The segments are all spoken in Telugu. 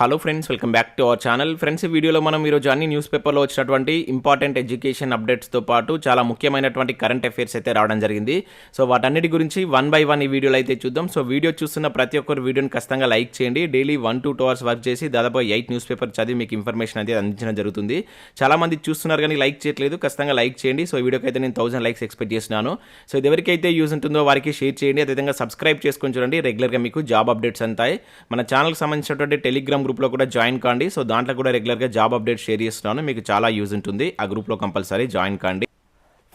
Hello friends, welcome back to our channel. Friends, ఈ వీడియోలో మనం ఈరోజు అన్ని న్యూస్ పేపర్లో వచ్చినటువంటి ఇంపార్టెంట్ ఎడ్యుకేషన్ అప్డేట్స్తో పాటు చాలా ముఖ్యమైనటువంటి కరెంట్ అఫైర్స్ అయితే రావడం జరిగింది. సో వాటన్నిటి గురించి వన్ బై వన్ ఈ వీడియోలో అయితే చూద్దాం. సో వీడియో చూస్తున్న ప్రతి ఒక్కరు వీడియోని ఖచ్చితంగా లైక్ చేయండి. డైలీ 1 to 2 hours వర్క్ చేసి దాదాపు 8 న్యూస్ పేపర్ చదివి మీకు ఇన్ఫర్మేషన్ అయితే అందించడం జరుగుతుంది. చాలా మంది చూస్తున్నారు కానీ లైక్ చేయట్లేదు. ఖచ్చితంగా లైక్ చేయండి. సో ఈ వీడియోకి అయితే నేను 1000 లైక్స్ ఎక్స్పెక్ట్ చేస్తున్నాను. సో ఇది ఎవరికైతే యూజ్ ఉంటుందో వారికి షేర్ చేయండి. అదేవిధంగా సబ్స్క్రైబ్ చేసుకొని చూడండి. రెగ్యులర్గా మీకు జాబ్ అప్డేట్స్ అంతాయి. మన ఛానల్కి సంబంధించినటువంటి టెలిగ్రామ్ గ్రూప్లో కూడా జాయిన్ కాండి. సో దాంట్లో కూడా రెగ్యులర్గా జాబ్ అప్డేట్ షేర్ చేస్తున్నాను. మీకు చాలా యూజ్ ఉంటుంది. ఆ గ్రూప్లో కంపల్సరీ జాయిన్ కాండి.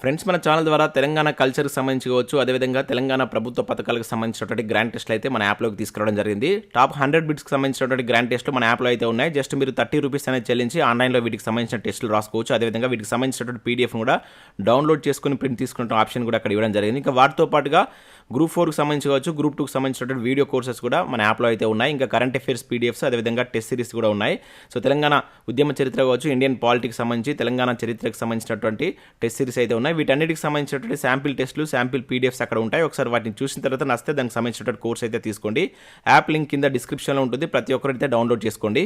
ఫ్రెండ్స్, మన ఛానల్ ద్వారా తెలంగాణ కల్చర్కి సంబంధించి కావచ్చు, అదేవిధంగా తెలంగాణ ప్రభుత్వ పథకాలకు సంబంధించినటువంటి గ్రాండ్ టెస్ట్లు అయితే మన యాప్లోకి తీసుకురావడం జరిగింది. టాప్ 100 బిట్స్కి సంబంధించినటువంటి గ్రాండ్ టెస్ట్లు మన యాప్లో అయితే ఉన్నాయి. జస్ట్ మీరు 30 రూపీస్ అనేది చెల్లించి ఆన్లైన్లో వీటికి సంబంధించిన టెస్టులు రాసుకోవచ్చు. అదేవిధంగా వీటికి సంబంధించినటువంటి పీడిఎఫ్ కూడా డౌన్లోడ్ చేసుకుని ప్రింట్ తీసుకునే ఆప్షన్ కూడా అక్కడ ఇవ్వడం జరిగింది. ఇంకా వాటితో పాటుగా గ్రూప్ 4కి సంబంధించి కావచ్చు, గ్రూప్ 2కి సంబంధించినటువంటి వీడియో కోర్సెస్ కూడా మన యాప్లో అయితే ఉన్నాయి. ఇంకా కరెంట్ అఫైర్స్ పీడిఎఫ్స్, అదేవిధంగా టెస్ట్ సిరీస్ కూడా ఉన్నాయి. సో తెలంగాణ ఉద్యమ చరిత్ర కావచ్చు, ఇండియన్ పాలిటిక్స్ సంబంధించి తెలంగాణ చరిత్రకు సంబంధించినటువంటి టెస్ట్ సిరీస్ అయితే ఉన్నాయి. వీటన్నిటికి సంబంధించినటువంటి శాంపిల్ టెస్టులు, శాంపిల్ పీడిఎఫ్స్ అక్కడ ఉంటాయి. ఒకసారి వాటిని చూసిన తర్వాత నచ్చితే దానికి సంబంధించినటువంటి కోర్స్ అయితే తీసుకోండి. యాప్ లింక్ కింద డిస్క్రిప్షన్లో ఉంటుంది. ప్రతి ఒక్కరైతే డౌన్లోడ్ చేసుకోండి.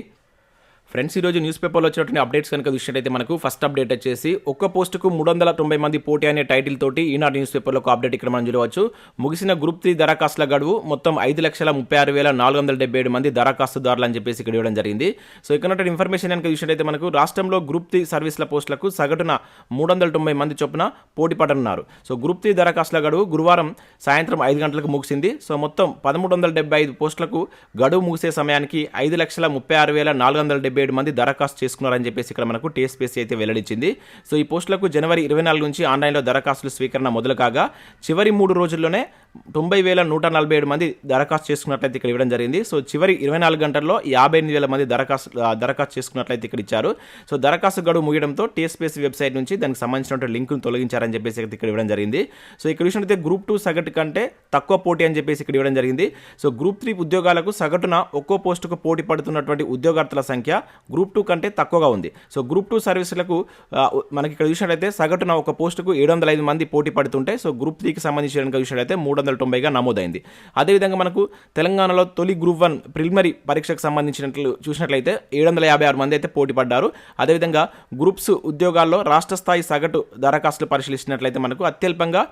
ఫ్రెండ్స్, ఈరోజు న్యూస్ పేపర్లో వచ్చినటువంటి అప్డేట్స్ కనుక చూసినట్టయితే మనకు ఫస్ట్ అప్డేట్ వచ్చేసి ఒక్క పోస్టుకు 390 మంది పోటీ అనే టైటిల్ తోటి ఈనాడు న్యూస్ పేపర్లో ఒక అప్డేట్ ఇక్కడ మనం చూడవచ్చు. ముగిసిన గ్రూప్ 3 దరఖాస్తుల గడువు మొత్తం 5,36,477 మంది దరఖాస్తుదారులు అని చెప్పేసి ఇక్కడ ఇవ్వడం జరిగింది. సో ఇక్కడ ఇన్ఫర్మేషన్ కనుక చూసినట్టయితే మనకు రాష్ట్రంలో గ్రూప్ 3 సర్వీసుల పోస్టులకు సగటున 390 మంది చొప్పున పోటీ పడనున్నారు. సో గ్రూప్ 3 దరఖాస్తుల గడువు గురువారం సాయంత్రం 5 గంటలకు ముగిసింది. సో మొత్తం 1375 పోస్టులకు గడువు ముగిసే సమయానికి 5,36,477 మంది దరఖాస్తు చేసుకున్నారని చెప్పేసి ఇక్కడ మనకు TSPSC అయితే వెల్లడించింది. సో ఈ పోస్టులకు జనవరి 24 నుంచి ఆన్లైన్లో దరఖాస్తుల స్వీకరణ మొదలు కాగా చివరి 3 రోజుల్లోనే 90,147 మంది దరఖాస్తు చేసుకున్నట్లయితే ఇక్కడ ఇవ్వడం జరిగింది. సో చివరి 24 గంటల్లో 58,000 మంది దరఖాస్తు చేసుకున్నట్లయితే ఇక్కడ ఇచ్చారు. సో దరఖాస్తు గడువు ముగియడంతో TSPSC వెబ్సైట్ నుంచి దానికి సంబంధించిన లింకును తొలగించారని చెప్పేసి ఇక్కడ ఇవ్వడం జరిగింది. సో ఇక్కడ చూసినట్లయితే గ్రూప్ 2 సగటు కంటే తక్కువ పోటీ అని చెప్పేసి ఇక్కడ ఇవ్వడం జరిగింది. సో గ్రూప్ 3 ఉద్యోగాలకు సగటున ఒక్కో పోస్టుకు పోటీ పడుతున్నటువంటి ఉద్యోగార్థుల సంఖ్య గ్రూప్ 2 కంటే తక్కువగా ఉంది. సో గ్రూప్ 2 సర్వీసులకు మనకి ఇక్కడ చూసినట్లయితే సగటున ఒక పోస్టుకు 705 మంది పోటీ పడుతుంటే సో గ్రూప్ 3కి సంబంధించిన చూసినట్లయితే 390గా నమోదైంది. అదేవిధంగా మనకు తెలంగాణలో తొలి గ్రూప్ 1 ప్రిలిమినరీ పరీక్షకు సంబంధించినట్లు చూసినట్లయితే 756 మంది అయితే పోటీ పడ్డారు. అదేవిధంగా గ్రూప్స్ ఉద్యోగాల్లో రాష్ట్ర స్థాయి సగటు దరఖాస్తులు పరిశీలిస్తున్నట్లయితే మనకు అత్యల్పంగా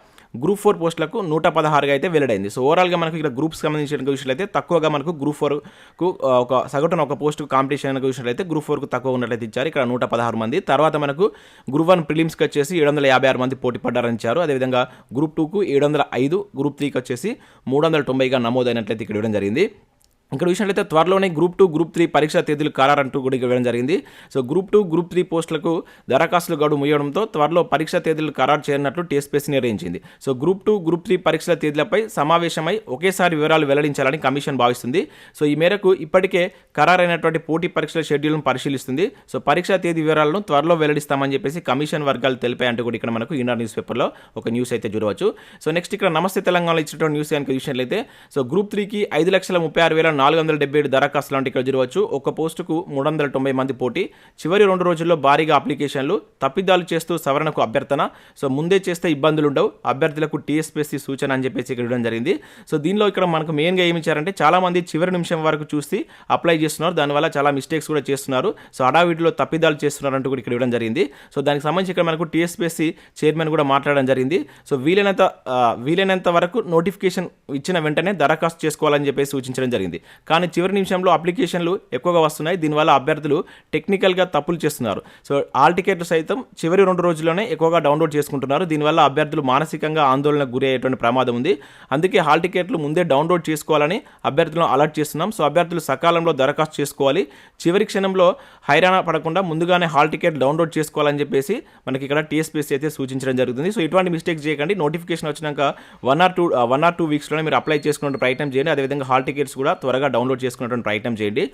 గ్రూప్ 4 పోస్టులకు 116గా అయితే వెల్లడైంది. సో ఓవరాల్గా మనకు ఇక్కడ గ్రూప్స్ సంబంధించిన విషయాలైతే తక్కువగా మనకు గ్రూప్ 4కు ఒక సగటున ఒక పోస్టు కాంపిటీషన్ విషయాలైతే గ్రూప్ 4కు తక్కువ ఉన్నట్లయితే ఇచ్చారు. ఇక్కడ 116 మంది. తర్వాత మనకు గ్రూప్ 1 ప్రిలిమ్స్కి వచ్చేసి 756 మంది పోటీ పడ్డారని ఇచ్చారు. అదేవిధంగా గ్రూప్ 2కు 705, గ్రూప్ 3కి వచ్చేసి 390గా నమోదైనట్లయితే ఇక్కడ ఇవ్వడం జరిగింది. ఇక్కడ చూసినట్లయితే త్వరలోనే గ్రూప్ 2, గ్రూప్ 3 పరీక్షా తేదీలు ఖరారంటూ కూడా ఇవ్వడం జరిగింది. సో గ్రూప్ 2, గ్రూప్ 3 పోస్టులకు దరఖాస్తులు గడువు ముగియడంతో త్వరలో పరీక్షా తేదీలు ఖరారు చేయనున్నట్లు TSPSC నిర్ణయించింది. సో గ్రూప్ 2, గ్రూప్ 3 పరీక్షల తేదీలపై సమావేశమై ఒకేసారి వివరాలు వెల్లడించాలని కమిషన్ భావిస్తుంది. సో ఈ మేరకు ఇప్పటికే ఖరారైనటువంటి పోటీ పరీక్షల షెడ్యూల్ను పరిశీలిస్తుంది. సో పరీక్షా తేదీ వివరాలను త్వరలో వెల్లడిస్తామని చెప్పేసి కమిషన్ వర్గాలు తెలిపాయంటూ కూడా ఇక్కడ మనకు ఈనాడు న్యూస్ పేపర్లో ఒక న్యూస్ అయితే చూడవచ్చు. సో నెక్స్ట్ ఇక్కడ నమస్తే తెలంగాణలో ఇచ్చినటువంటి న్యూస్ కనుక చూసినట్లయితే సో గ్రూప్ 3కి 5,36,477 దరఖాస్తులు లాంటి ఇక్కడ చూడవచ్చు. ఒక పోస్టుకు 390 మంది పోటీ. చివరి 2 రోజుల్లో భారీగా అప్లికేషన్లు, తప్పిదాలు చేస్తూ సవరణకు అభ్యర్థన. సో ముందే చేస్తే ఇబ్బందులు ఉండవు, అభ్యర్థులకు TSPSC సూచన అని చెప్పేసి ఇక్కడ ఇవ్వడం జరిగింది. సో దీనిలో ఇక్కడ మనకు మెయిన్గా ఏమి ఇచ్చారంటే చాలా మంది చివరి నిమిషం వరకు చూసి అప్లై చేస్తున్నారు. దానివల్ల చాలా మిస్టేక్స్ కూడా చేస్తున్నారు. సో హడావిడిలో తప్పిదాలు చేస్తున్నారు అంటూ కూడా ఇక్కడ ఇవ్వడం జరిగింది. సో దానికి సంబంధించి ఇక్కడ మనకు TSPSC చైర్మన్ కూడా మాట్లాడడం జరిగింది. సో వీలైనంత వరకు నోటిఫికేషన్ ఇచ్చిన వెంటనే దరఖాస్తు చేసుకోవాలని చెప్పేసి సూచించడం జరిగింది. కానీ చివరి నిమిషంలో అప్లికేషన్లు ఎక్కువగా వస్తున్నాయి. దీనివల్ల అభ్యర్థులు టెక్నికల్గా తప్పులు చేస్తున్నారు. సో ఆల్ టికెట్లు సైతం చివరి 2 రోజుల్లోనే ఎక్కువగా డౌన్లోడ్ చేసుకుంటున్నారు. దీనివల్ల అభ్యర్థులు మానసికంగా ఆందోళనకు గురి అయ్యేటువంటి ప్రమాదం ఉంది. అందుకే హాల్ టికెట్లు ముందే డౌన్లోడ్ చేసుకోవాలని అభ్యర్థులను అలర్ట్ చేస్తున్నాం. సో అభ్యర్థులు సకాలంలో దరఖాస్తు చేసుకోవాలి. చివరి క్షణంలో హైరాణ పడకుండా ముందుగానే హాల్ టికెట్ డౌన్లోడ్ చేసుకోవాలని చెప్పేసి మనకి ఇక్కడ TSPSC అయితే సూచించడం జరుగుతుంది. సో ఇటువంటి మిస్టేక్స్ చేయకండి. నోటిఫికేషన్ వచ్చినాక 1 or 2 వీక్స్లోనే మీరు అప్లై చేసుకునే ప్రయత్నం చేయండి. అదేవిధంగా హాల్ టికెట్స్ కూడా త్వరగా డౌన్లోడ్ చేసుకునేటువంటి ప్రయత్నం చేయండి.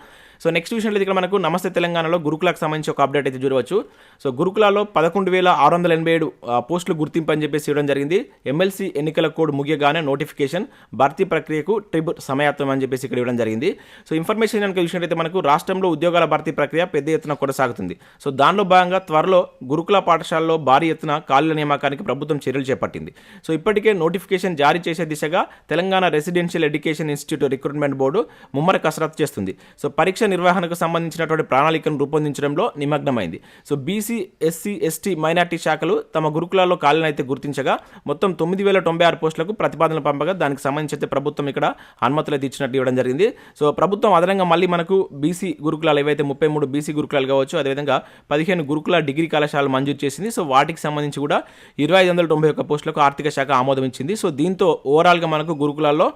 సో నెక్స్ట్ విషయంలో ఇక్కడ మనకు నమస్తే తెలంగాణలో గురుకులకు సంబంధించి ఒక అప్డేట్ అయితే చూడవచ్చు. సో గురుకులాల్లో 11,687 పోస్టులు గుర్తింపు అని చెప్పేసి ఇవ్వడం జరిగింది. MLC ఎన్నికల కోడ్ ముగియగానే నోటిఫికేషన్, భర్తీ ప్రక్రియకు ట్రిబ్ సమయాత్వం అని చెప్పేసి ఇక్కడ ఇవ్వడం జరిగింది. సో ఇన్ఫర్మేషన్ కనుక విషయంలో మనకు రాష్ట్రంలో ఉద్యోగాల భర్తీ ప్రక్రియ పెద్ద ఎత్తున కొనసాగుతుంది. సో దానిలో భాగంగా త్వరలో గురుకుల పాఠశాలలో భారీ ఎత్తున ఖాళీల నియామకానికి ప్రభుత్వం చర్యలు చేపట్టింది. సో ఇప్పటికే నోటిఫికేషన్ జారీ చేసే దిశగా Telangana residential education institute recruitment board ముమ్మర కసరత్తు చేస్తుంది. సో పరీక్ష నిర్వహణకు సంబంధించినటువంటి ప్రణాళికను రూపొందించడంలో నిమగ్నమైంది. So BC, SC, ST, minority శాఖలు తమ గురుకులాల్లో ఖాళీలను అయితే గుర్తించగా మొత్తం 9,096 పోస్టులకు ప్రతిపాదనలు పంపగా దానికి సంబంధించి అయితే ప్రభుత్వం ఇక్కడ అనుమతులు అయితే ఇచ్చినట్టు ఇవ్వడం జరిగింది. సో ప్రభుత్వం అదనంగా మళ్ళీ మనకు బీసీ గురుకులాలు ఏవైతే 33 బీసీ గురుకులాలు కావచ్చు, అదేవిధంగా 15 గురుకుల డిగ్రీ కళాశాలలు మంజూరు చేసింది. సో వాటికి సంబంధించి కూడా 2,591 పోస్టులకు ఆర్థిక శాఖ ఆమోదం ఇచ్చింది. సో దీంతో ఓవరాల్గా మనకు గురుకులాల్లో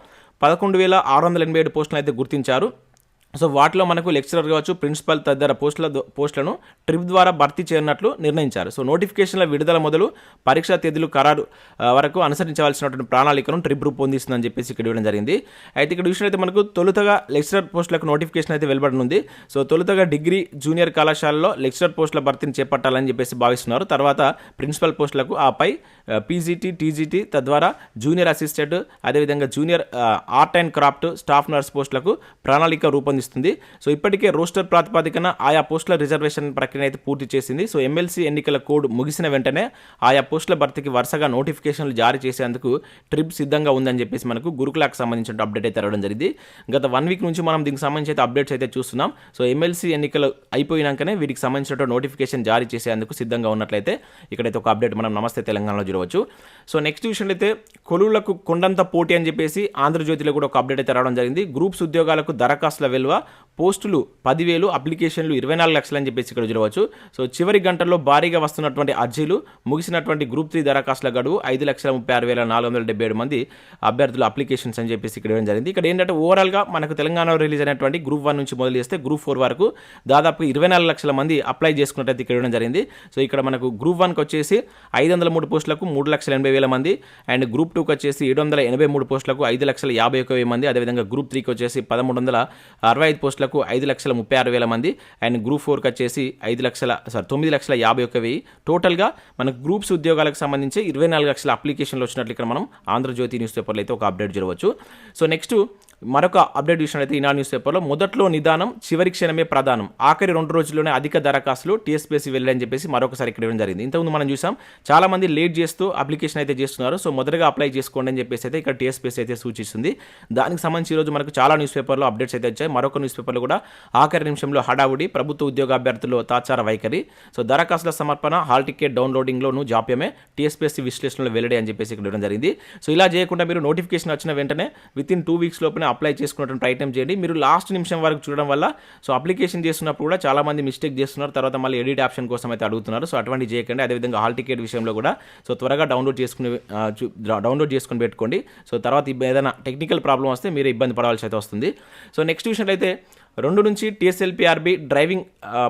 11,687 పోస్టులను అయితే గుర్తించారు. సో వాటిలో మనకు లెక్చరర్ కావచ్చు, ప్రిన్సిపల్ తదితర పోస్టులను ట్రిప్ ద్వారా భర్తీ చేయనున్నట్లు నిర్ణయించారు. సో నోటిఫికేషన్ల విడుదల మొదలు పరీక్షా తేదీలు ఖరారు వరకు అనుసరించవలసినటువంటి ప్రణాళికను ట్రిప్ రూపొందిస్తుందని చెప్పేసి ఇక్కడ ఇవ్వడం జరిగింది. అయితే ఇక్కడ విషయం అయితే మనకు తొలుతగా లెక్చరర్ పోస్టులకు నోటిఫికేషన్ అయితే వెలువడనుంది. సో తొలుతగా డిగ్రీ, జూనియర్ కళాశాలలో లెక్చరర్ పోస్టుల భర్తీని చేపట్టాలని చెప్పేసి భావిస్తున్నారు. తర్వాత ప్రిన్సిపల్ పోస్టులకు, ఆపై పీజీటీ, టీజీటీ, తద్వారా జూనియర్ అసిస్టెంట్, అదేవిధంగా junior art and craft, staff nurse పోస్టులకు ప్రణాళిక రూపొందిస్తుంది. సో ఇప్పటికే రోస్టర్ ప్రాతిపదికన ఆయా పోస్టుల రిజర్వేషన్ ప్రక్రియ అయితే పూర్తి చేసింది. సో ఎమ్మెల్సీ ఎన్నికల కోడ్ ముగిసిన వెంటనే ఆయా పోస్టుల భర్తీకి వరుసగా నోటిఫికేషన్లు జారీ చేసేందుకు ట్రిప్ సిద్ధంగా ఉందని చెప్పేసి మనకు గురుకులకు సంబంధించిన అప్డేట్ అయితే రావడం జరిగింది. గత 1 వీక్ నుంచి మనం దీనికి సంబంధించి అయితే అప్డేట్స్ అయితే చూస్తున్నాం. సో ఎమ్మెల్సీ ఎన్నికలు అయిపోయినాకనే వీటికి సంబంధించిన నోటిఫికేషన్ జారీ చేసేందుకు సిద్ధంగా ఉన్నట్లయితే ఇక్కడైతే ఒక అప్డేట్ మనం నమస్తే తెలంగాణలో చూడవచ్చు. సో నెక్స్ట్ విషయం అయితే కొలువులకు కొండంత పోటీ అని చెప్పేసి ఆంధ్రజ్యోతిలో కూడా ఒక అప్డేట్ అయితే రావడం జరిగింది. గ్రూప్స్ ఉద్యోగాలకు దరఖాస్తుల విలువ పోస్టులు 10,000, అప్లికేషన్లు 24 లక్షలు అని చెప్పేసి ఇక్కడ చూడవచ్చు. సో చివరి గంటల్లో భారీగా వస్తున్నటువంటి అర్జీలు, ముగిసినటువంటి గ్రూప్ 3 దరఖాస్తుల గడువు 5,36,477 మంది అభ్యర్థుల అప్లికేషన్స్ అని చెప్పేసి ఇక్కడ ఇవ్వడం జరిగింది. ఇక్కడ ఏంటంటే ఓవరాల్గా మనకు తెలంగాణలో రిలీజ్ అయినటువంటి గ్రూప్ 1 నుంచి మొదలు చేస్తే గ్రూప్ 4 వరకు దాదాపు 24 లక్షల మంది అప్లై చేసుకున్నట్టయితే ఇక్కడ ఇవ్వడం జరిగింది. సో ఇక్కడ మనకు గ్రూప్ 1కి వచ్చేసి 503 పోస్టులకు 3,80,000 మంది, అండ్ గ్రూప్ 2కి వచ్చేసి 783 పోస్టులకు 5,51,000 మంది, అదేవిధంగా గ్రూప్ 3కి వచ్చేసి 1,365 పోస్టులకు 5,36,000 మంది, అండ్ గ్రూప్ 4కి వచ్చేసి 9,51,000. టోటల్గా మనకు గ్రూప్స్ ఉద్యోగాలకు సంబంధించి 24 లక్షల అప్లికేషన్లు వచ్చినట్లు ఇక్కడ మనం ఆంధ్రజ్యోతి న్యూస్ పేపర్లో అయితే ఒక అప్డేట్ చూడవచ్చు. సో నెక్స్ట్ మరొక అప్డేట్ విషయం అయితే ఈనాడు న్యూస్ పేపర్లో మొదట్లో నిదానం, చివరి క్షణమే ప్రధానం, ఆఖరి 2 రోజుల్లోనే అధిక దరఖాస్తులు TSPSC వెళ్ళని చెప్పేసి మరొకసారి ఇక్కడ ఇవ్వడం జరిగింది. ఇంతకుముందు మనం చూసాం చాలా మంది లేట్ చేస్తూ అప్లికేషన్ అయితే చేస్తున్నారు. సో మొదటగా అప్లై చేసుకోండి అని చెప్పేసి అయితే ఇక్కడ TSPSC అయితే సూచిస్తుంది. దానికి సంబంధించి ఈరోజు మనకు చాలా న్యూస్ పేపర్లో అప్డేట్స్ అయితే వచ్చాయి. మరొక న్యూస్ పేపర్లో కూడా ఆఖరి నిమిషంలో హడావుడి, ప్రభుత్వ ఉద్యోగ అభ్యర్థుల్లో తాచార వైఖరి, సో దరఖాస్తుల సమర్పణ, హాల్ టికెట్ డౌన్లోడింగ్లోనూ జాప్యమే, TSPSC విశ్లేషణలో వెల్లడి అని చెప్పేసి ఇక్కడ ఇవ్వడం జరిగింది. సో ఇలా చేయకుండా మీరు నోటిఫికేషన్ వచ్చిన వెంటనే వితిన్ 2 వీక్స్ లోపలే అప్లై చేసుకున్నటువంటి ప్రయత్నం చేయండి. మీరు లాస్ట్ నిమిషం వరకు చూడడం వల్ల సో అప్లికేషన్ చేస్తున్నప్పుడు కూడా చాలా మంది మిస్టేక్ చేస్తున్నారు, తర్వాత మళ్ళీ ఎడిట్ ఆప్షన్ కోసం అయితే అడుగుతున్నారు. సో అటువంటి చేయకండి. అదేవిధంగా హాల్ టికెట్ విషయంలో కూడా సో త్వరగా డౌన్లోడ్ చేసుకుని పెట్టుకోండి. సో తర్వాత ఏదైనా టెక్నికల్ ప్రాబ్లం వస్తే మీరు ఇబ్బంది పడవలసి అయితే వస్తుంది. సో నెక్స్ట్ విషయం అయితే 2 నుంచి TSLPRB డ్రైవింగ్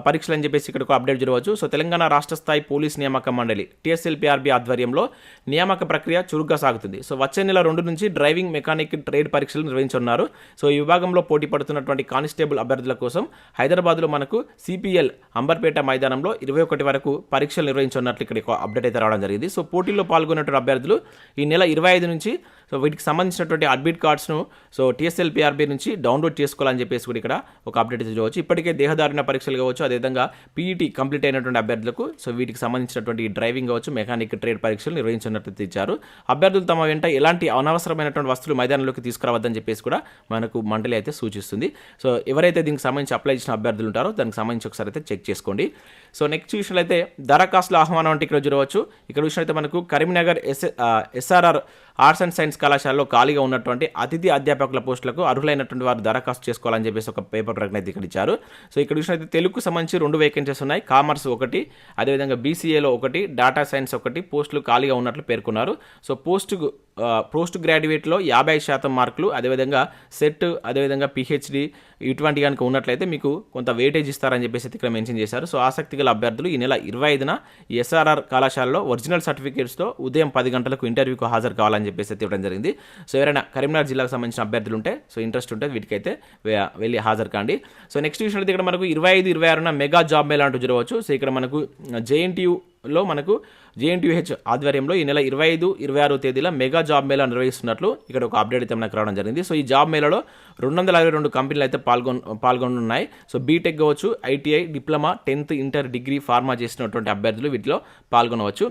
పరీక్షలు అని చెప్పేసి ఇక్కడ ఒక అప్డేట్ చూడవచ్చు. సో తెలంగాణ రాష్ట్ర స్థాయి పోలీస్ నియామక మండలి TSLPRB ఆధ్వర్యంలో నియామక ప్రక్రియ చురుగ్గా సాగుతుంది. సో వచ్చే నెల 2 నుంచి డ్రైవింగ్, మెకానిక్ ట్రేడ్ పరీక్షలు నిర్వహించనున్నారు. సో ఈ విభాగంలో పోటీ పడుతున్నటువంటి కానిస్టేబుల్ అభ్యర్థుల కోసం హైదరాబాద్లో మనకు CPL అంబర్పేట మైదానంలో 21 వరకు పరీక్షలు నిర్వహించనున్నట్లు ఇక్కడ అప్డేట్ అయితే రావడం జరిగింది. సో పోటీల్లో పాల్గొన్నటువంటి అభ్యర్థులు ఈ నెల 25 నుంచి సో వీటికి సంబంధించినటువంటి అడ్మిట్ కార్డ్స్ను సో TSLPRB నుంచి డౌన్లోడ్ చేసుకోవాలని చెప్పేసి కూడా ఇక్కడ ఒక అప్డేట్ చూడవచ్చు. ఇప్పటికే దేహదారుణ పరీక్షలు కావచ్చు, అదేవిధంగా PET కంప్లీట్ అయినటువంటి అభ్యర్థులకు సో వీటికి సంబంధించినటువంటి డ్రైవింగ్ కావచ్చు, మెకానిక్ ట్రేడ్ పరీక్షలు నిర్వహించినట్లు ఇచ్చారు. అభ్యర్థులు తమ వెంట ఎలాంటి అనవసరమైనటువంటి వస్తువులు మైదానంలోకి తీసుకురావద్దని చెప్పేసి కూడా మనకు మండలి అయితే సూచిస్తుంది. సో ఎవరైతే దీనికి సంబంధించి అప్లై చేసిన అభ్యర్థులు ఉంటారో దానికి సంబంధించి ఒకసారి అయితే చెక్ చేసుకోండి. సో నెక్స్ట్ విషయంలో అయితే దరఖాస్తుల ఆహ్వానం అంటే ఇక్కడ చూడవచ్చు. ఇక్కడ విషయం అయితే మనకు Karimnagar SRR arts and science కళాశాలలో ఖాళీగా ఉన్నటువంటి అతిథి అధ్యాపకుల పోస్టులకు అర్హులైనటువంటి వారు దరఖాస్తు చేసుకోవాలని చెప్పేసి ఒక పేపర్ ప్రకటన అయితే ఇక్కడ ఇచ్చారు. సో ఇక్కడ విషయం అయితే తెలుగుకు సంబంధించి 2 వేకెన్సీస్ ఉన్నాయి. కామర్స్ 1, అదేవిధంగా BCAలో 1, డేటా సైన్స్ 1 పోస్టులు ఖాళీగా ఉన్నట్లు పేర్కొన్నారు. సో పోస్ట్ గ్రాడ్యుయేట్లో 50% మార్కులు, అదేవిధంగా సెట్, అదేవిధంగా PhD ఇటువంటి కనుక ఉన్నట్లయితే మీకు కొంత వెయిటేజ్ ఇస్తారని చెప్పేసి ఇక్కడ మెన్షన్ చేశారు. సో ఆసక్తి గల అభ్యర్థులు ఈ నెల 25న SRR కళాశాలలో ఒరిజినల్ సర్టిఫికేట్స్తో ఉదయం 10 గంటలకు ఇంటర్వ్యూకు హాజరు కావాలని చెప్పేసి ఇవ్వడం జరిగింది. సో ఎవరైనా కరీంనగర్ జిల్లాకు సంబంధించిన అభ్యర్థులు ఉంటే సో ఇంట్రెస్ట్ ఉంటే వీటికైతే వెళ్ళి హాజరు కాండి. సో నెక్స్ట్ విషయం అయితే ఇక్కడ మనకు 25, 26న మెగా జాబ్ మేళా అంటూ చూడవచ్చు. సో ఇక్కడ మనకు JNTUలో మనకు JNTUH ఆధ్వర్యంలో ఈ నెల 25, 26 తేదీల మెగా జాబ్ మేళా నిర్వహిస్తున్నట్లు ఇక్కడ ఒక అప్డేట్ అయితే మనకు రావడం జరిగింది. సో ఈ జాబ్ మేళాలో 262 కంపెనీలు అయితే పాల్గొనున్నాయి. సో బీటెక్ కావచ్చు, ITI, diploma, 10th, inter, degree, pharma చేసినటువంటి అభ్యర్థులు వీటిలో పాల్గొనవచ్చు.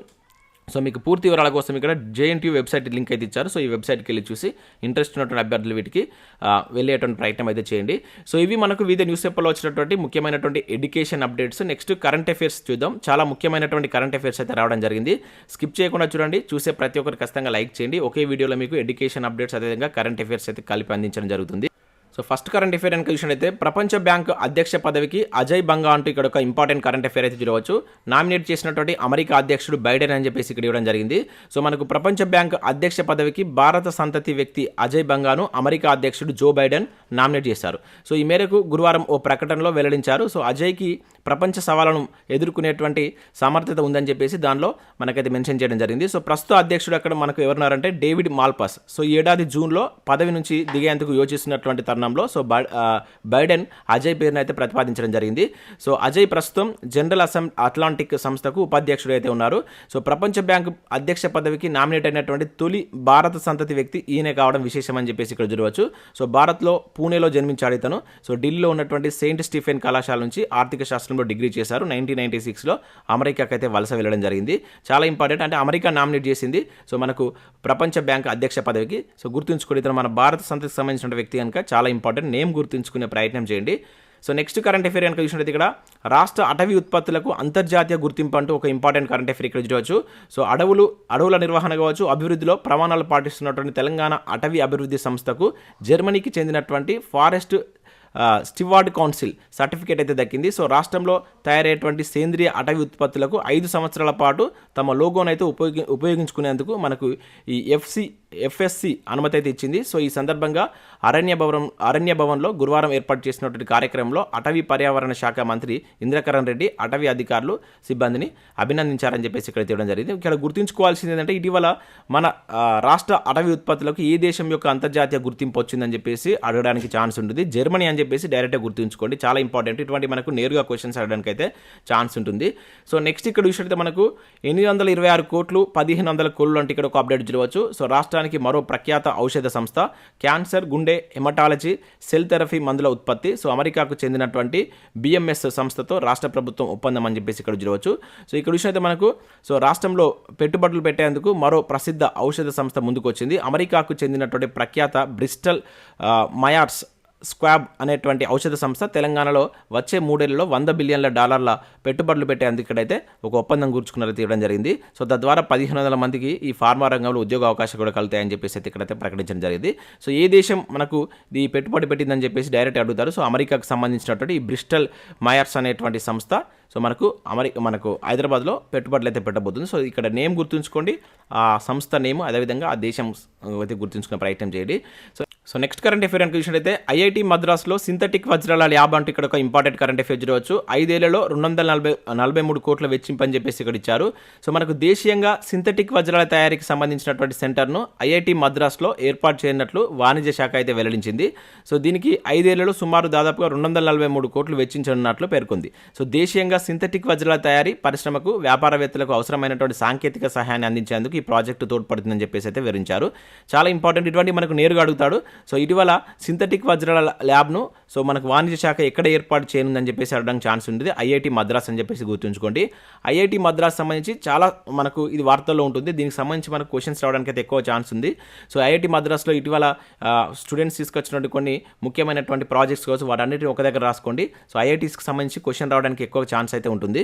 సో మీకు పూర్తి వివరాల కోసం ఇక్కడ JNTU వెబ్సైట్ లింక్ అయితే ఇచ్చారు. సో ఈ వెబ్సైట్కి వెళ్ళి చూసి ఇంట్రెస్ట్ ఉన్నటువంటి అభ్యర్థులు వీటికి వెళ్ళేటువంటి ప్రయత్నం అయితే చేయండి. సో ఇవి మనకు వివిధ న్యూస్ పేపర్లో వచ్చినటువంటి ముఖ్యమైనటువంటి education updates. Next current affairs చూద్దాం. చాలా ముఖ్యమైనటువంటి కరెంట్ అఫైర్స్ అయితే రావడం జరిగింది. స్కిప్ చేయకుండా చూడండి. చూసే ప్రతి ఒక్కరు ఖచ్చితంగా లైక్ చేయండి. ఒకే వీడియోలో మీకు ఎడ్యుకేషన్ అప్డేట్స్ అదేవిధంగా కరెంట్ అఫైర్స్ అయితే కలిపి అందించడం జరుగుతుంది. సో ఫస్ట్ కరెంట్ అఫైర్ కనుక చూసినట్లయితే ప్రపంచ బ్యాంక్ అధ్యక్ష పదవికి అజయ్ బంగా అంటూ ఇక్కడ ఒక ఇంపార్టెంట్ కరెంట్ అఫైర్ అయితే చూడవచ్చు. నామినేట్ చేసినటువంటి అమెరికా అధ్యక్షుడు బైడెన్ అని చెప్పేసి ఇక్కడ ఇవ్వడం జరిగింది. సో మనకు ప్రపంచ బ్యాంక్ అధ్యక్ష పదవికి భారత సంతతి వ్యక్తి అజయ్ బంగాను అమెరికా అధ్యక్షుడు జో బైడెన్ నామినేట్ చేశారు. సో ఈ మేరకు గురువారం ఓ ప్రకటనలో వెల్లడించారు. సో అజయ్కి ప్రపంచ సవాళ్లను ఎదుర్కొనేటువంటి సమర్థత ఉందని చెప్పేసి దానిలో మనకైతే మెన్షన్ చేయడం జరిగింది. సో ప్రస్తుత అధ్యక్షుడు అక్కడ మనకు ఎవరున్నారంటే డేవిడ్ మాల్పాస్. సో ఈ ఏడాది జూన్లో పదవి నుంచి దిగేందుకు యోచిస్తున్నటువంటి తరుణంలో సో బైడెన్ అజయ్ పేరును అయితే ప్రతిపాదించడం జరిగింది. సో అజయ్ ప్రస్తుతం జనరల్ అట్లాంటిక్ సంస్థకు ఉపాధ్యక్షుడు అయితే ఉన్నారు. సో ప్రపంచ బ్యాంకు అధ్యక్ష పదవికి నామినేట్ అయినటువంటి తొలి భారత సంతతి వ్యక్తి ఈయనే కావడం విశేషం అని చెప్పేసి ఇక్కడ చూడవచ్చు. సో భారత్లో పూణేలో జన్మించాడు ఇతను. సో ఢిల్లీలో ఉన్నటువంటి సెయింట్ స్టీఫెన్ కళాశాల నుంచి ఆర్థిక శాస్త్రంలో డిగ్రీ చేశారు. 1996లో అమెరికాకి అయితే వలస వెళ్ళడం జరిగింది. చాలా ఇంపార్టెంట్, అంటే అమెరికా నామినేట్ చేసింది సో మనకు ప్రపంచ బ్యాంక్ అధ్యక్ష పదవికి. సో గుర్తుంచుకోండి, ఇతను మన భారత సంతతికి సంబంధించిన వ్యక్తి కనుక చాలా ఇంపార్టెంట్, నేమ్ గుర్తుంచుకునే ప్రయత్నం చేయండి. సో నెక్స్ట్ కరెంట్ అఫైర్ కనుక చూసినట్టు ఇక్కడ రాష్ట్ర అటవీ ఉత్పత్తులకు అంతర్జాతీయ గుర్తింపు అంటూ ఒక ఇంపార్టెంట్ కరెంట్ అఫైర్ ఇక్కడ చూడవచ్చు. సో అడవుల నిర్వహణ కావచ్చు, అభివృద్ధిలో ప్రమాణాలు పాటిస్తున్నటువంటి తెలంగాణ అటవీ అభివృద్ధి సంస్థకు జర్మనీకి చెందినటువంటి ఫారెస్ట్ స్టివార్డ్ కౌన్సిల్ సర్టిఫికేట్ అయితే దక్కింది. సో రాష్ట్రంలో తయారయ్యేటువంటి సేంద్రియ అటవీ ఉత్పత్తులకు 5 సంవత్సరాల పాటు తమ లోగోను అయితే ఉపయోగించుకునేందుకు మనకు ఈ FSC అనుమతి అయితే ఇచ్చింది. సో ఈ సందర్భంగా అరణ్య భవన్లో గురువారం ఏర్పాటు చేసినటువంటి కార్యక్రమంలో అటవీ పర్యావరణ శాఖ మంత్రి ఇంద్రకరణ్ రెడ్డి అటవీ అధికారులు సిబ్బందిని అభినందించారని చెప్పేసి ఇక్కడ తేవడం జరిగింది. ఇక్కడ గుర్తుంచుకోవాల్సింది ఏంటంటే ఇటీవల మన రాష్ట్ర అటవీ ఉత్పత్తులకు ఏ దేశం యొక్క అంతర్జాతీయ గుర్తింపు వచ్చిందని చెప్పేసి అడగడానికి ఛాన్స్ ఉంటుంది. జర్మనీ అని చెప్పేసి డైరెక్ట్గా గుర్తుంచుకోండి, చాలా ఇంపార్టెంట్. ఇటువంటి మనకు నేరుగా క్వశ్చన్స్ అడగడానికి అయితే ఛాన్స్ ఉంటుంది. సో నెక్స్ట్ ఇక్కడ చూసినట్లయితే మనకు 826 కోట్లు 1500 కోళ్ళు అంటే ఇక్కడ ఒక అప్డేట్ చూడవచ్చు. సో రాష్ట్రానికి మరో ప్రఖ్యాత ఔషధ సంస్థ క్యాన్సర్, గుండె, హెమటాలజీ, సెల్ థెరపీ మందుల ఉత్పత్తి సో అమెరికాకు చెందినటువంటి BMS సంస్థతో రాష్ట్ర ప్రభుత్వం ఒప్పందం అని చెప్పేసి ఇక్కడ చూడవచ్చు. సో ఇక్కడ చూసినట్లయితే మనకు సో రాష్ట్రంలో పెట్టుబడులు పెట్టేందుకు మరో ప్రసిద్ధ ఔషధ సంస్థ ముందుకు వచ్చింది. అమెరికాకు చెందినటువంటి ప్రఖ్యాత బ్రిస్టల్ మయార్స్ స్క్వాబ్ అనేటువంటి ఔషధ సంస్థ తెలంగాణలో వచ్చే 3 ఏళ్లలో $100 బిలియన్ల పెట్టుబడులు పెట్టేందుకు ఇక్కడైతే ఒక ఒప్పందం కూర్చుకున్నది తీయడం జరిగింది. సో తద్వారా 1500 మందికి ఈ ఫార్మా రంగంలో ఉద్యోగ అవకాశాలు కూడా కలుగుతాయని చెప్పేసి అయితే ఇక్కడైతే ప్రకటించడం జరిగింది. సో ఏ దేశం మనకు ఈ పెట్టుబడి పెట్టిందని చెప్పేసి డైరెక్ట్ అడుగుతారు. సో అమెరికాకు సంబంధించినటువంటి ఈ బ్రిస్టల్ మయర్స్ అనేటువంటి సంస్థ సో మనకు హైదరాబాద్లో పెట్టుబడులు అయితే పెట్టబోతుంది. సో ఇక్కడ నేమ్ గుర్తుంచుకోండి, ఆ సంస్థ నేమ్, అదేవిధంగా ఆ దేశం అయితే గుర్తుంచుకునే ప్రయత్నం చేయండి. సో నెక్స్ట్ కరెంట్ అఫైర్ అని చూసినట్లయితే IIT మద్రాస్లో సింథటిక్ వజ్రాల ల్యాబ్ అంటూ ఇక్కడ ఒక ఇంపార్టెంట్ కరెంట్ అఫైర్ చూడవచ్చు. 5 ఏళ్లలో 243 కోట్ల వెచ్చింపని చెప్పేసి ఇక్కడ ఇచ్చారు. సో మనకు దేశీయంగా సింథటిక్ వజ్రాల తయారీకి సంబంధించినటువంటి సెంటర్ను IIT మద్రాస్లో ఏర్పాటు చేయనట్లు వాణిజ్య శాఖ అయితే వెల్లడించింది. సో దీనికి 5 ఏళ్లలో సుమారు దాదాపుగా 243 కోట్లు వెచ్చించనున్నట్లు పేర్కొంది. సో దేశీయంగా సింథటిక్ వజ్రాల తయారీ పరిశ్రమకు వ్యాపారవేత్తలకు అవసరమైనటువంటి సాంకేతిక సహాయాన్ని అందించేందుకు ఈ ప్రాజెక్టు తోడ్పడుతుందని చెప్పేసి అయితే వివరించారు. చాలా ఇంపార్టెంట్, ఇటువంటి మనకు నేరుగా అడుగుతాడు. సో ఇటీవల సింథటిక్ వజ్రాల ల్యాబ్ను సో మనకు వాణిజ్య శాఖ ఎక్కడ ఏర్పాటు చేయనుందని చెప్పేసి అడగడానికి ఛాన్స్ ఉంటుంది. IIT మద్రాస్ అని చెప్పేసి గుర్తుంచుకోండి. IIT మద్రాస్ సంబంధించి చాలా మనకు ఇది వార్తల్లో ఉంటుంది. దీనికి సంబంధించి మనకు క్వశ్చన్స్ రావడానికి అయితే ఎక్కువ ఛాన్స్ ఉంది. సో IIT మద్రాస్లో ఇటీవల స్టూడెంట్స్ తీసుకొచ్చినటువంటి కొన్ని ముఖ్యమైనటువంటి ప్రాజెక్ట్స్ కోసం వాటన్నిటిని ఒక దగ్గర రాసుకోండి. సో IITస్కి సంబంధించి క్వశ్చన్ రావడానికి ఎక్కువ ఛాన్స్ అయితే ఉంటుంది.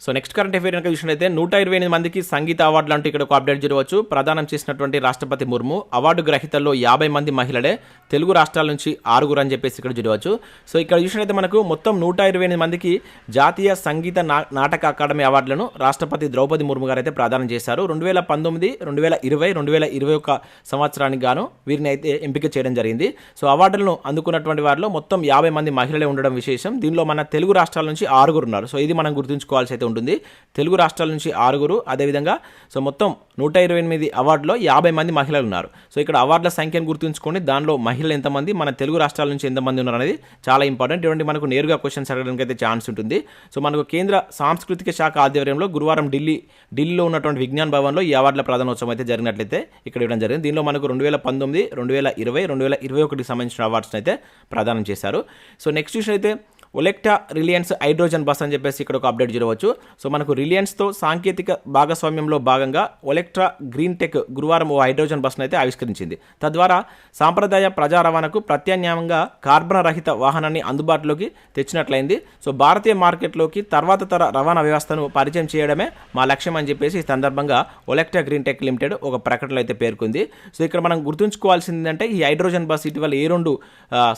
సో నెక్స్ట్ కరెంట్ అఫైర్ కనుక చూసినట్లయితే 128 మందికి సంగీత అవార్డులు అంటూ ఇక్కడ ఒక అప్డేట్ చూడవచ్చు. ప్రదానం చేసినటువంటి రాష్ట్రపతి ముర్ము అవార్డు గ్రహీతల్లో 50 మంది మహిళలే, తెలుగు రాష్ట్రాల నుంచి 6 అని చెప్పేసి ఇక్కడ చూడవచ్చు. సో ఇక్కడ చూసినట్లయితే మనకు మొత్తం 128 మందికి జాతీయ సంగీత నాటక అకాడమీ అవార్డులను రాష్ట్రపతి ద్రౌపది ముర్ము గారు అయితే ప్రదానం చేశారు. 2019, 2020, 2021 సంవత్సరానికి గాను వీరిని అయితే ఎంపిక చేయడం జరిగింది. సో అవార్డులను అందుకున్నటువంటి వారిలో మొత్తం 50 మంది మహిళలే ఉండడం విశేషం. దీనిలో మన తెలుగు రాష్ట్రాల నుంచి 6 ఉన్నారు. సో ఇది మనం గుర్తుంచుకోవాల్సి అయితే ఉంటుంది. తెలుగు రాష్ట్రాల నుంచి 6, అదేవిధంగా సో మొత్తం 128 అవార్డులో 50 మంది మహిళలు ఉన్నారు. సో ఇక్కడ అవార్డుల సంఖ్యను గుర్తుంచుకోండి, దానిలో మహిళలు ఎంతమంది, మన తెలుగు రాష్ట్రాల నుంచి ఎంతమంది ఉన్నారు అనేది చాలా ఇంపార్టెంట్. ఇటువంటి మనకు నేరుగా క్వశ్చన్స్ అడగడానికి అయితే ఛాన్స్ ఉంటుంది. సో మనకు కేంద్ర సాంస్కృతిక శాఖ ఆధ్వర్యంలో గురువారం ఢిల్లీలో ఉన్నటువంటి విజ్ఞాన్ భవన్లో ఈ అవార్డుల ప్రదానోత్సవం అయితే జరిగినట్లయితే ఇక్కడ ఇవ్వడం జరిగింది. దీనిలో మనకు 2019, 2020, 2021కి సంబంధించిన అవార్డ్స్ని అయితే ప్రదానం చేశారు. సో నెక్స్ట్ విషయం అయితే ఒలెక్టా రిలయన్స్ హైడ్రోజన్ బస్ అని చెప్పేసి ఇక్కడ ఒక అప్డేట్ చూడవచ్చు. సో మనకు రిలయన్స్తో సాంకేతిక భాగస్వామ్యంలో భాగంగా ఒలెక్ట్రా గ్రీన్ టెక్ గురువారం ఓ హైడ్రోజన్ బస్ను అయితే ఆవిష్కరించింది. తద్వారా సాంప్రదాయ ప్రజా రవాణాకు ప్రత్యామ్నాయంగా కార్బన్ రహిత వాహనాన్ని అందుబాటులోకి తెచ్చినట్లయింది. సో భారతీయ మార్కెట్లోకి తర్వాత తర రవాణా వ్యవస్థను పరిచయం చేయడమే మా లక్ష్యం అని చెప్పేసి ఈ సందర్భంగా ఒలెక్టా గ్రీన్ టెక్ లిమిటెడ్ ఒక ప్రకటనలో అయితే పేర్కొంది. సో ఇక్కడ మనం గుర్తుంచుకోవాల్సింది ఏంటంటే ఈ హైడ్రోజన్ బస్ ఇటీవల ఏ రెండు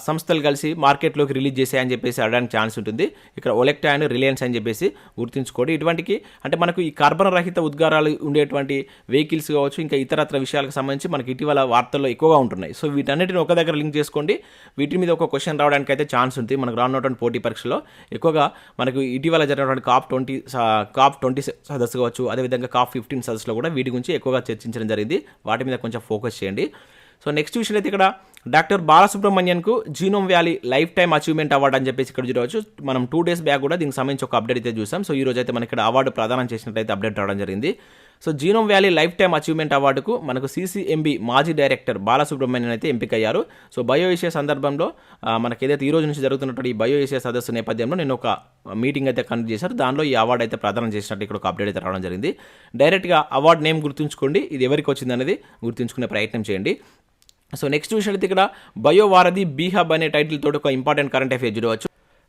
సంస్థలు కలిసి మార్కెట్లోకి రిలీజ్ చేశాయని చెప్పేసి అడగడానికి ఛాన్స్ ఉంటుంది. ఇక్కడ ఒలెక్టా అండ్ రిలయన్స్ అని చెప్పేసి గుర్తుంచుకోండి. ఇటువంటికి అంటే మనకు ఈ కార్బన్ రహిత ఉద్గారాలు ఉండేటువంటి వెహికల్స్ కావచ్చు, ఇంకా ఇతరత్ర విషయాలకు సంబంధించి మనకి ఇటీవల వార్తల్లో ఎక్కువగా ఉంటున్నాయి. సో వీటన్నిటిని ఒక దగ్గర లింక్ చేసుకోండి. వీటి మీద ఒక క్వశ్చన్ రావడానికి అయితే ఛాన్స్ ఉంటుంది మనకు రానున్నటువంటి పోటీ పరీక్షలో. ఎక్కువగా మనకు ఇటీవల జరిగినటువంటి COP20 సదస్సు కావచ్చు, అదేవిధంగా COP15 సదస్సులో కూడా వీటి గురించి ఎక్కువగా చర్చించడం జరిగింది. వాటి మీద కొంచెం ఫోకస్ చేయండి. సో నెక్స్ట్ విషయం అయితే ఇక్కడ డాక్టర్ బాలసుబ్రహ్మణ్యన్కు genome valley life time achievement award అని చెప్పేసి ఇక్కడ చూడవచ్చు. మనం 2 days బ్యాక్ కూడా దీనికి సంబంధించి ఒక అప్డేట్ అయితే చూసాం. సో ఈ రోజు అయితే మనకి ఇక్కడ అవార్డు ప్రదానం చేసినట్లయితే అప్డేట్ రావడం జరిగింది. So genome valley life time achievement అవార్డుకు మనకు CCMB మాజీ డైరెక్టర్ బాలసుబ్రహ్మణ్యన్ అయితే ఎంపికయ్యారు. సో బయో ఏషియా సందర్భంలో మనకి ఏదైతే ఈ రోజు నుంచి జరుగుతున్నటువంటి ఈ బయో ఏషియా సదస్సు నేపథ్యంలో నేను ఒక మీటింగ్ అయితే కండక్ట్ చేశారు. దానిలో ఈ అవార్డు అయితే ప్రదానం చేసినట్టు ఇక్కడ ఒక అప్డేట్ అయితే రావడం జరిగింది. డైరెక్ట్గా అవార్డు నేమ్ గుర్తుంచుకోండి, ఇది ఎవరికి వచ్చింది అనేది గుర్తుంచుకునే ప్రయత్నం చేయండి. సో నెక్స్ట్ విషయం అయితే ఇక్కడ బయోవారధి బీహబ్ అనే టైటిల్ తోటి ఒక ఇంపార్టెంట్ కరెంట్ అఫేర్ చూడవచ్చు.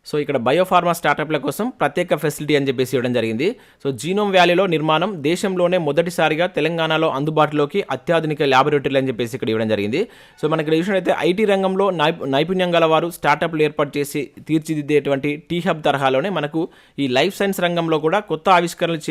సో ఇక్కడ బయోఫార్మా స్టార్టప్ల కోసం ప్రత్యేక ఫెసిలిటీ అని చెప్పేసి ఇవ్వడం జరిగింది. సో జీనోమ్ వ్యాలీలో నిర్మాణం దేశంలోనే మొదటిసారిగా తెలంగాణలో అందుబాటులోకి అత్యాధునిక ల్యాబొరేటరీలు అని చెప్పేసి ఇక్కడ ఇవ్వడం జరిగింది. సో మనకి ఇక్కడ చూసినట్లయితే ఐటీ రంగంలో నైపుణ్యం గల వారు స్టార్టప్లు ఏర్పాటు చేసి తీర్చిదిద్దేటువంటి టీహబ్ తరహాలోనే మనకు ఈ లైఫ్ సైన్స్ రంగంలో కూడా కొత్త ఆవిష్కరణలు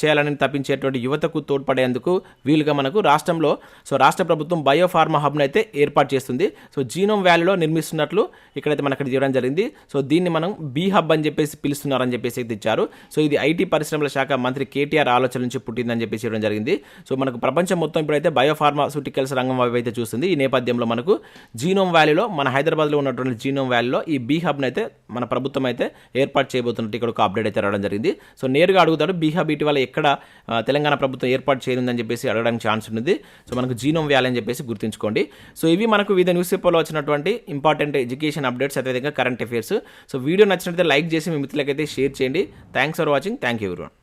చేయాలని తప్పించేటువంటి యువతకు తోడ్పడేందుకు వీలుగా మనకు రాష్ట్ర ప్రభుత్వం బయోఫార్మా హబ్ను అయితే ఏర్పాటు చేస్తుంది. సో జీనోమ్ వ్యాలీలో నిర్మిస్తున్నట్లు ఇక్కడైతే మనకి ఇవ్వడం జరిగింది. సో దీన్ని మనం బీ హబ్ అని చెప్పేసి పిలుస్తున్నారని చెప్పేసి ఇచ్చారు. సో ఇది ఐటీ పరిశ్రమల శాఖ మంత్రి కేటీఆర్ ఆలోచన నుంచి పుట్టిందని చెప్పేసి ఇవ్వడం జరిగింది. సో మనకు ప్రపంచం మొత్తం ఇప్పుడైతే బయోఫార్మాస్యూటికల్స్ రంగం అయితే చూస్తుంది. ఈ నేపథ్యంలో మనకు జీనోమ్ వ్యాలీలో మన హైదరాబాద్లో ఉన్నటువంటి జీనోమ్ వ్యాలీలో ఈ బీ హబ్ని అయితే మన ప్రభుత్వం అయితే ఏర్పాటు చేయబోతున్నట్టు ఇక్కడ ఒక అప్డేట్ అయితే రావడం జరిగింది. సో నేరుగా అడుగుతాడు బీ హబ్ ఇటీవల ఎక్కడ తెలంగాణ ప్రభుత్వం ఏర్పాటు చేయనుందని చెప్పేసి అడగడానికి ఛాన్స్ ఉంటుంది. సో మనకు జీనోమ్ వ్యాలీ అని చెప్పేసి గుర్తుంచుకోండి. సో ఇవి మనకు వివిధ న్యూస్ పేపర్లో వచ్చినటువంటి ఇంపార్టెంట్ ఎడ్యుకేషన్ అప్డేట్స్, అదేవిధంగా కరెంట్ అఫేర్స్. సో వీడియో నచ్చినట్లయితే లైక్ చేసి మీ మిత్రులకైతే షేర్ చేయండి. Thanks for watching. Thank you everyone.